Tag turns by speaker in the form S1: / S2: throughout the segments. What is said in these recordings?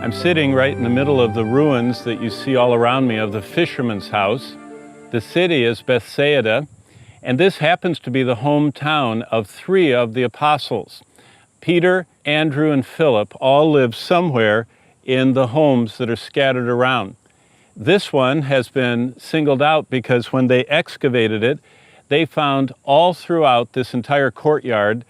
S1: I'm sitting right in the middle of the ruins that you see all around me of the fisherman's house. The city is BETHSAIDA, and this happens to be the hometown of 3 of the apostles. Peter, Andrew, and Philip all live somewhere in the homes that are scattered around. This one has been singled out because when they excavated it, they found all throughout this entire courtyard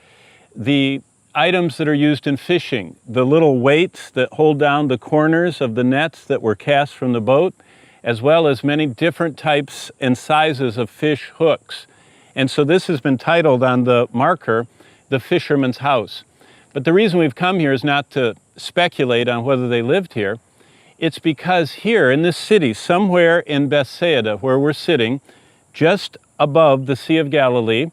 S1: the items that are used in fishing, the little weights that hold down the corners of the nets that were cast from the boat, as well as many different types and sizes of fish hooks. And so this has been titled on the marker, the fisherman's house. But the reason we've come here is not to speculate on whether they lived here. It's because here in this city, somewhere in BETHSAIDA, where we're sitting, just above the Sea of Galilee,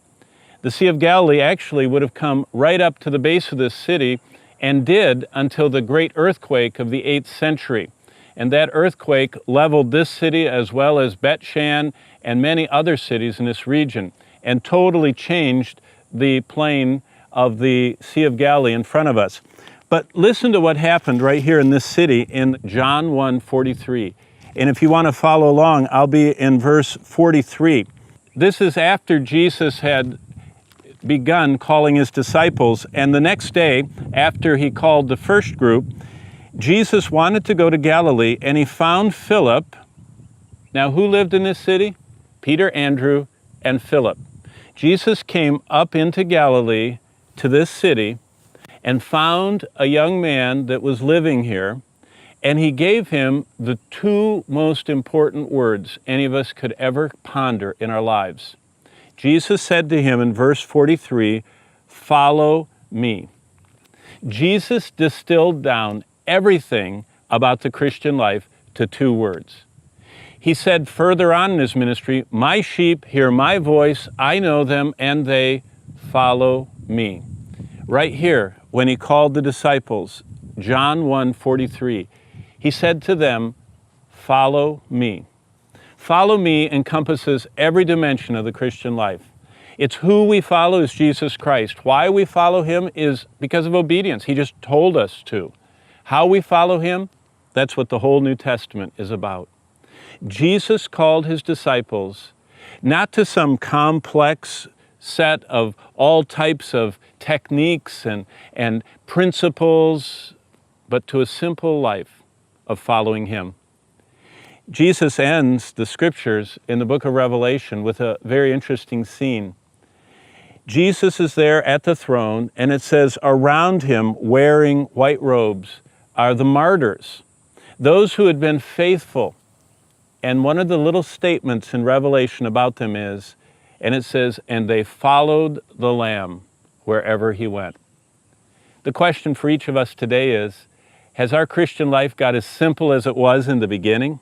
S1: the Sea of Galilee actually would have come right up to the base of this city and did until the great earthquake of the 8th century. And that earthquake leveled this city as well as Bet-Shan and many other cities in this region and totally changed the plane of the Sea of Galilee in front of us. But listen to what happened right here in this city in John 1:43. And if you want to follow along, I'll be in verse 43. This is after Jesus had begun calling his disciples, and the next day, after he called the first group, Jesus wanted to go to Galilee, and he found Philip. Now, who lived in this city? Peter, Andrew, and Philip. Jesus came up into Galilee to this city and found a young man that was living here, and he gave him the 2 most important words any of us could ever ponder in our lives. Jesus said to him in verse 43, "Follow me." Jesus distilled down everything about the Christian life to 2 words. He said further on in his ministry, "My sheep hear my voice, I know them, and they follow me." Right here, when he called the disciples, John 1:43, he said to them, "Follow me." Follow me encompasses every dimension of the Christian life. It's who we follow is Jesus Christ. Why we follow him is because of obedience. He just told us to. How we follow him, that's what the whole New Testament is about. Jesus called his disciples not to some complex set of all types of techniques and principles, but to a simple life of following him. Jesus ends the scriptures in the book of Revelation with a very interesting scene. Jesus is there at the throne, and it says around him, wearing white robes, are the martyrs, those who had been faithful. And one of the little statements in Revelation about them is, and it says, "And they followed the Lamb wherever he went." The question for each of us today is, has our Christian life got as simple as it was in the beginning?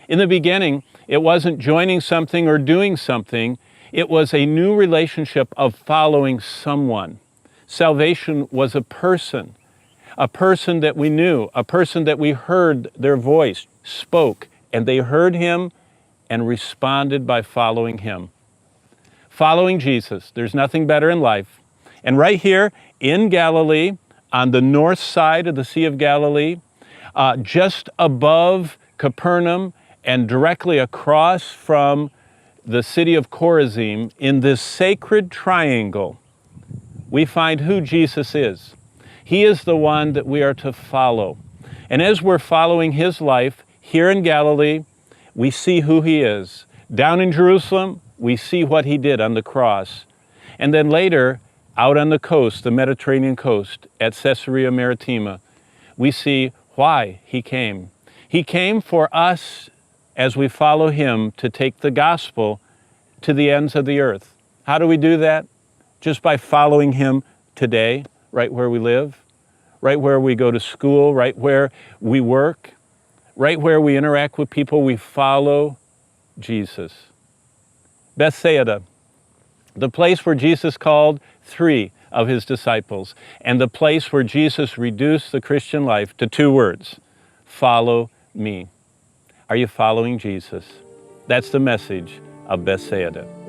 S1: In the beginning, it wasn't joining something or doing something. It was a new relationship of following someone. Salvation was a person that we knew, a person that we heard their voice, spoke, and they heard him and responded by following him. Following Jesus, there's nothing better in life. And right here in Galilee, on the north side of the Sea of Galilee, just above Capernaum, and directly across from the city of Chorazim, in this sacred triangle, we find who Jesus is. He is the one that we are to follow. And as we're following his life here in Galilee, we see who he is. Down in Jerusalem, we see what he did on the cross. And then later, out on the coast, the Mediterranean coast, at Caesarea Maritima, we see why he came. He came for us, as we follow him, to take the gospel to the ends of the earth. How do we do that? Just by following him today, right where we live, right where we go to school, right where we work, right where we interact with people. We follow Jesus. BETHSAIDA, the place where Jesus called 3 of his disciples, and the place where Jesus reduced the Christian life to 2 words, follow me. Are you following Jesus? That's the message of BETHSAIDA.